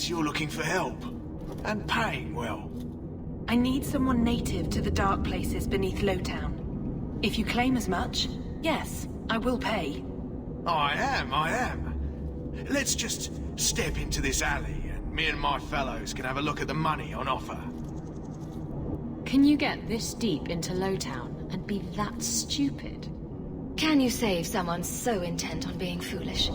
guess you're looking for help. And paying well. I need someone native to the dark places beneath Lowtown. If you claim as much, yes, I will pay. I am. Let's just step into this alley, and me and my fellows can have a look at the money on offer. Can you get this deep into Lowtown and be that stupid? Can you save someone so intent on being foolish?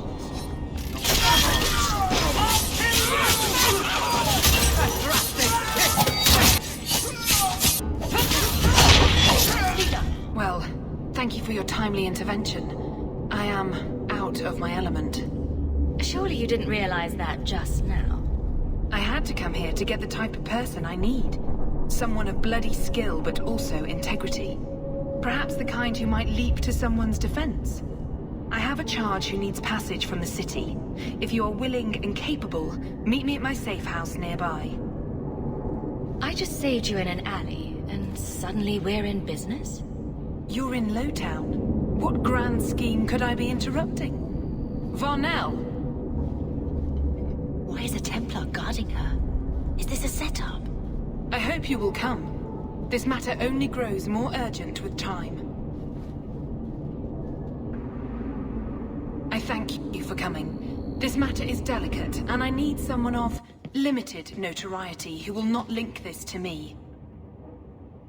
Well, thank you for your timely intervention. I am out of my element. Surely you didn't realize that just now. I had to come here to get the type of person I need. Someone of bloody skill, but also integrity. Perhaps the kind who might leap to someone's defense. I have a charge who needs passage from the city. If you are willing and capable, meet me at my safe house nearby. I just saved you in an alley, and suddenly we're in business? You're in Lowtown. What grand scheme could I be interrupting? Varnell! Why is a Templar guarding her? Is this a setup? I hope you will come. This matter only grows more urgent with time. I thank you for coming. This matter is delicate, and I need someone of limited notoriety who will not link this to me.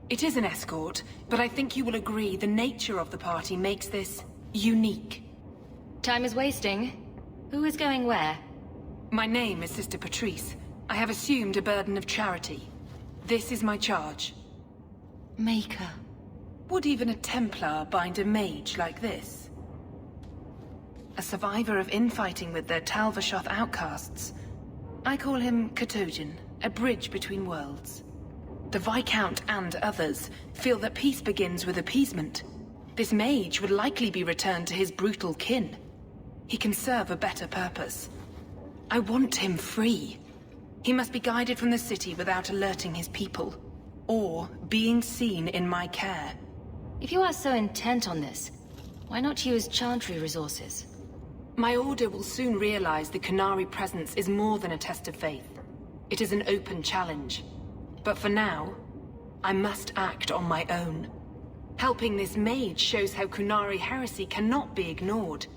It is an escort, but I think you will agree the nature of the party makes this unique. Time is wasting. Who is going where? My name is Sister Petrice. I have assumed a burden of charity. This is my charge. Maker. Would even a Templar bind a mage like this? A survivor of infighting with their Talvashoth outcasts. I call him Katojan, a bridge between worlds. The Viscount and others feel that peace begins with appeasement. This mage would likely be returned to his brutal kin. He can serve a better purpose. I want him free. He must be guided from the city without alerting his people, or being seen in my care. If you are so intent on this, why not use Chantry resources? My order will soon realize the qunari presence is more than a test of faith. It is an open challenge. But for now, I must act on my own. Helping this mage shows how qunari heresy cannot be ignored.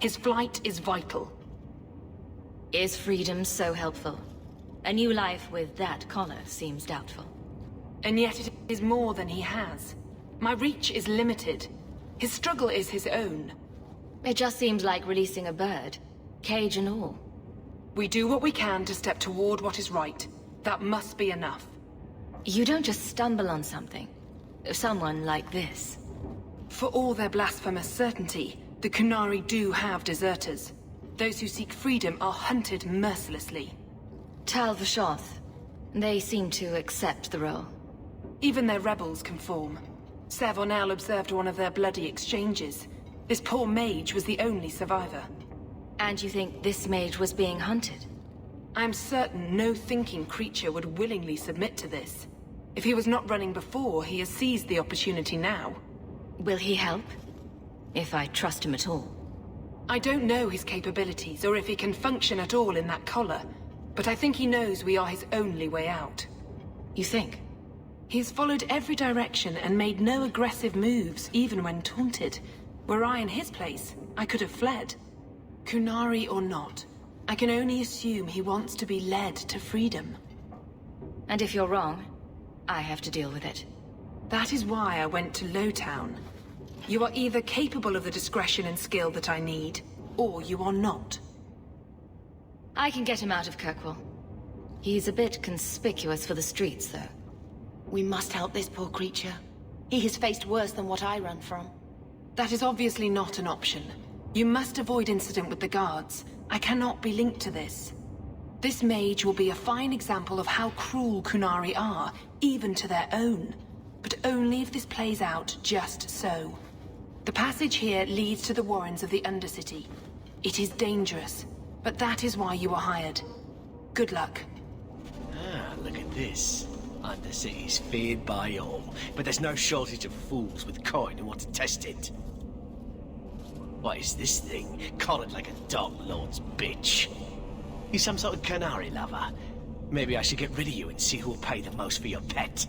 His flight is vital. Is freedom so helpful? A new life with that collar seems doubtful. And yet it is more than he has. My reach is limited. His struggle is his own. It just seems like releasing a bird, cage and all. We do what we can to step toward what is right. That must be enough. You don't just stumble on something. Someone like this. For all their blasphemous certainty, the qunari do have deserters. Those who seek freedom are hunted mercilessly. Talvashoth. They seem to accept the role. Even their rebels conform. Savonel observed one of their bloody exchanges. This poor mage was the only survivor. And you think this mage was being hunted? I'm certain no thinking creature would willingly submit to this. If he was not running before, he has seized the opportunity now. Will he help? If I trust him at all. I don't know his capabilities, or if he can function at all in that collar, but I think he knows we are his only way out. You think? He's followed every direction and made no aggressive moves, even when taunted. Were I in his place, I could have fled. Qunari or not, I can only assume he wants to be led to freedom. And if you're wrong, I have to deal with it. That is why I went to Lowtown. You are either capable of the discretion and skill that I need, or you are not. I can get him out of Kirkwall. He's a bit conspicuous for the streets, though. We must help this poor creature. He has faced worse than what I run from. That is obviously not an option. You must avoid incident with the guards. I cannot be linked to this. This mage will be a fine example of how cruel qunari are, even to their own. But only if this plays out just so. The passage here leads to the warrens of the Undercity. It is dangerous, but that is why you are hired. Good luck. Ah, look at this. Undercity's feared by all, but there's no shortage of fools with coin who want to test it. What is this thing? Collared like a dog lord's bitch. You some sort of qunari lover? Maybe I should get rid of you and see who will pay the most for your pet.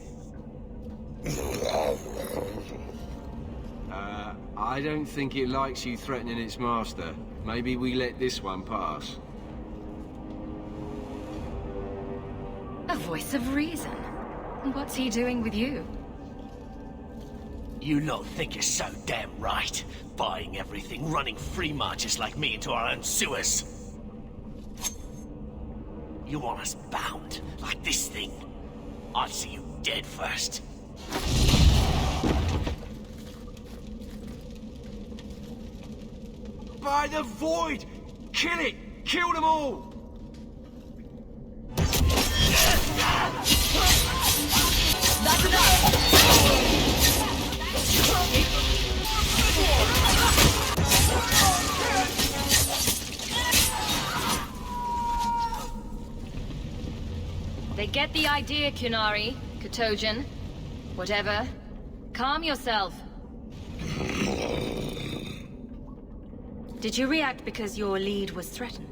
I don't think it likes you threatening its master. Maybe we let this one pass. A voice of reason. What's he doing with you? You lot think you're so damn right. Buying everything, running free marches like me into our own sewers. You want us bound, like this thing? I'd see you dead first. By the void! Kill it! Kill them all! That's enough! They get the idea, Qunari, Katojan. Whatever. Calm yourself. Did you react because your lead was threatened?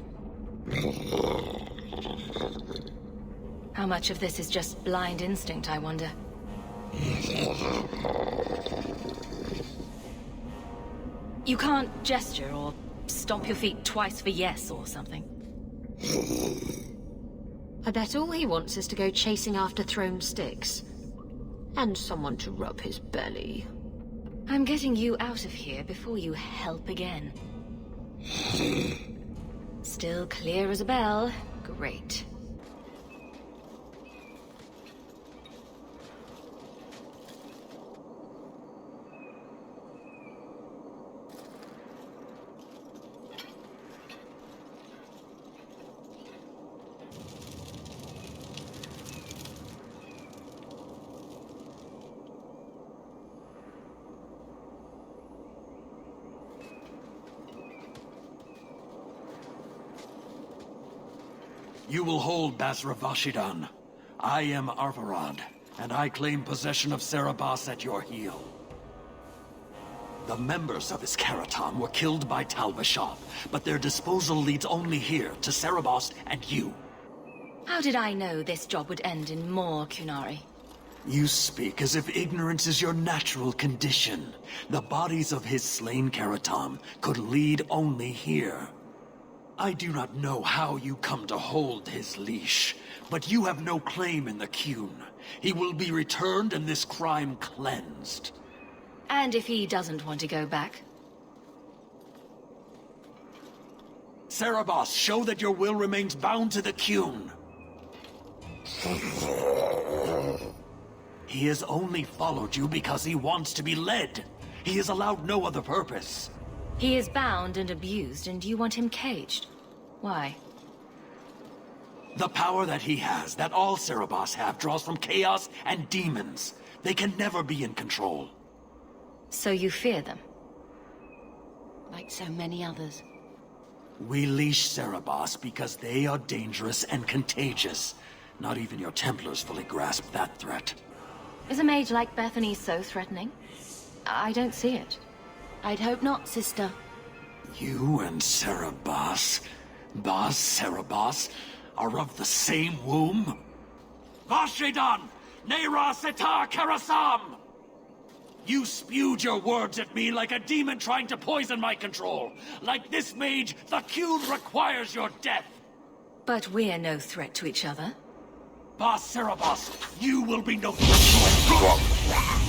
How much of this is just blind instinct, I wonder? You can't gesture or stomp your feet twice for yes or something. I bet all he wants is to go chasing after thrown sticks. And someone to rub his belly. I'm getting you out of here before you help again. Still clear as a bell. Great. You will hold Basra Vashidan. I am Arvarad, and I claim possession of Serabas at your heel. The members of his Karatam were killed by Talvashov, but their disposal leads only here, to Serabas and you. How did I know this job would end in more Qunari? You speak as if ignorance is your natural condition. The bodies of his slain Karatam could lead only here. I do not know how you come to hold his leash, but you have no claim in the Qun. He will be returned and this crime cleansed. And if he doesn't want to go back? Serabas, show that your will remains bound to the Qun. He has only followed you because he wants to be led. He has allowed no other purpose. He is bound and abused, and you want him caged. Why? The power that he has, that all Serabas have, draws from chaos and demons. They can never be in control. So you fear them? Like so many others. We leash Serabas because they are dangerous and contagious. Not even your Templars fully grasp that threat. Is a mage like Bethany so threatening? I don't see it. I'd hope not, sister. You and Serabas, Bas Serabas, are of the same womb? Vashidan! Neira Setar Karasam! You spewed your words at me like a demon trying to poison my control. Like this mage, the Qun requires your death. But we're no threat to each other. Bas Serabas, you will be no threat.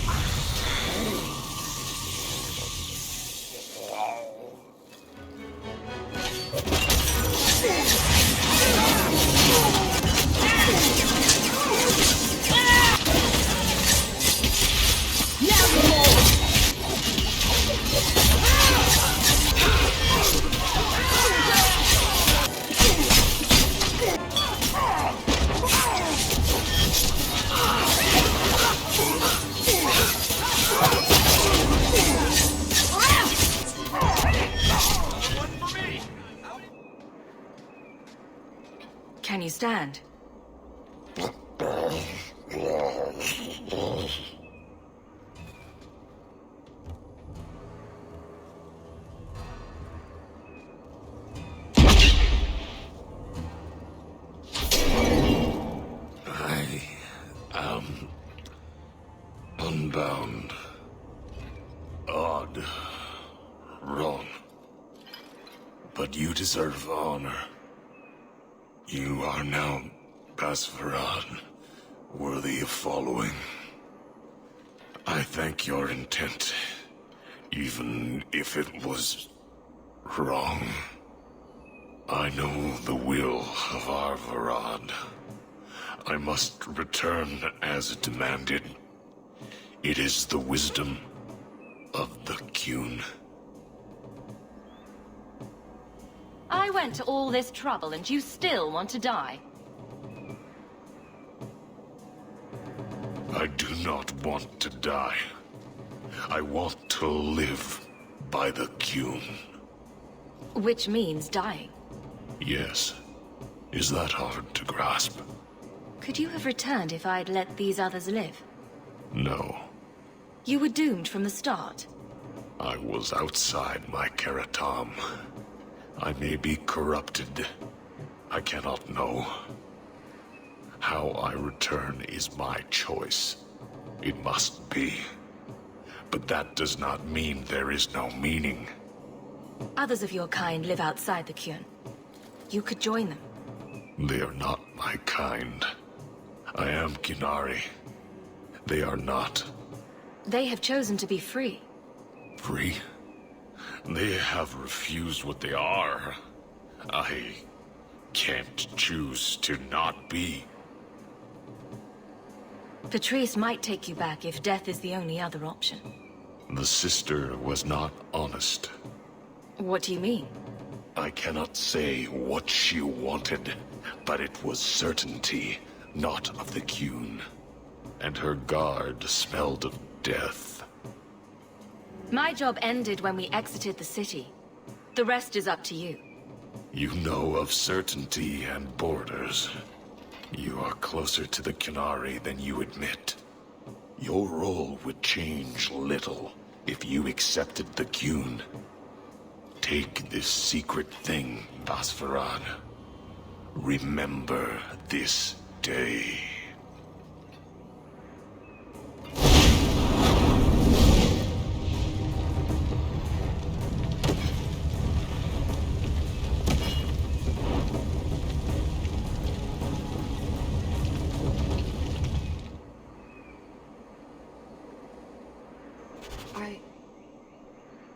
Can you stand? deserve honor. You are now Basvaran, worthy of following. I thank your intent, even if it was wrong. I know the will of our Varad. I must return as demanded. It is the wisdom of the Qun. I went to all this trouble and you still want to die? I do not want to die. I want to live by the Qun. Which means dying. Yes. Is that hard to grasp? Could you have returned if I'd let these others live? No. You were doomed from the start. I was outside my Keratam. I may be corrupted. I cannot know. How I return is my choice. It must be. But that does not mean there is no meaning. Others of your kind live outside the Qun. You could join them. They are not my kind. I am qunari. They are not. They have chosen to be free. Free? They have refused what they are. I can't choose to not be. Petrice might take you back if death is the only other option. The sister was not honest. What do you mean? I cannot say what she wanted, but it was certainty, not of the Qun. And her guard smelled of death. My job ended when we exited the city. The rest is up to you. You know of certainty and borders. You are closer to the qunari than you admit. Your role would change little if you accepted the Qun. Take this secret thing, Basvaran. Remember this day.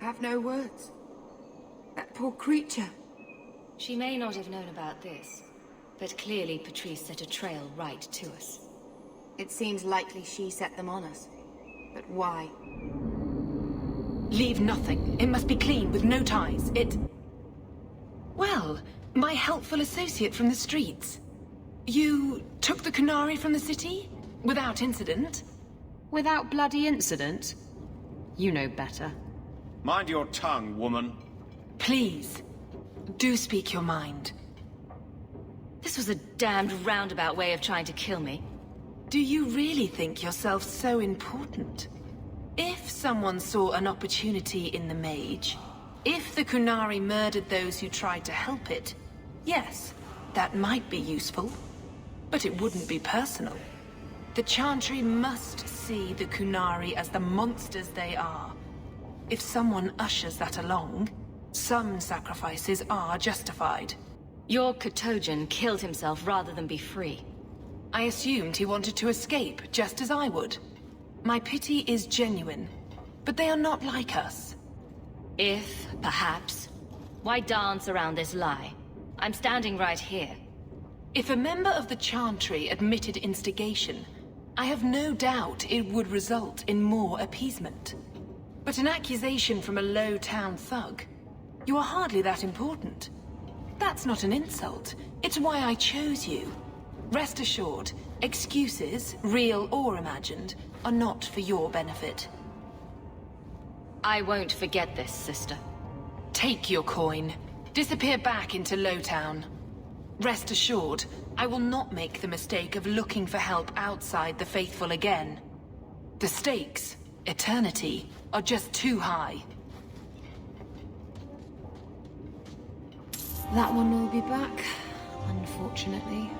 I have no words. That poor creature. She may not have known about this, but clearly Petrice set a trail right to us. It seems likely she set them on us. But why? Leave nothing. It must be clean, with no ties. Well, my helpful associate from the streets. You took the qunari from the city? Without incident? Without bloody incident? You know better. Mind your tongue, woman. Please, do speak your mind. This was a damned roundabout way of trying to kill me. Do you really think yourself so important? If someone saw an opportunity in the mage, if the qunari murdered those who tried to help it, yes, that might be useful. But it wouldn't be personal. The Chantry must see the qunari as the monsters they are. If someone ushers that along, some sacrifices are justified. Your Katojan killed himself rather than be free. I assumed he wanted to escape, just as I would. My pity is genuine, but they are not like us. If, perhaps, why dance around this lie? I'm standing right here. If a member of the Chantry admitted instigation, I have no doubt it would result in more appeasement. But an accusation from a low-town thug? You are hardly that important. That's not an insult. It's why I chose you. Rest assured, excuses, real or imagined, are not for your benefit. I won't forget this, sister. Take your coin. Disappear back into Lowtown. Rest assured, I will not make the mistake of looking for help outside the Faithful again. The stakes, eternity, are just too high. That one will be back, unfortunately.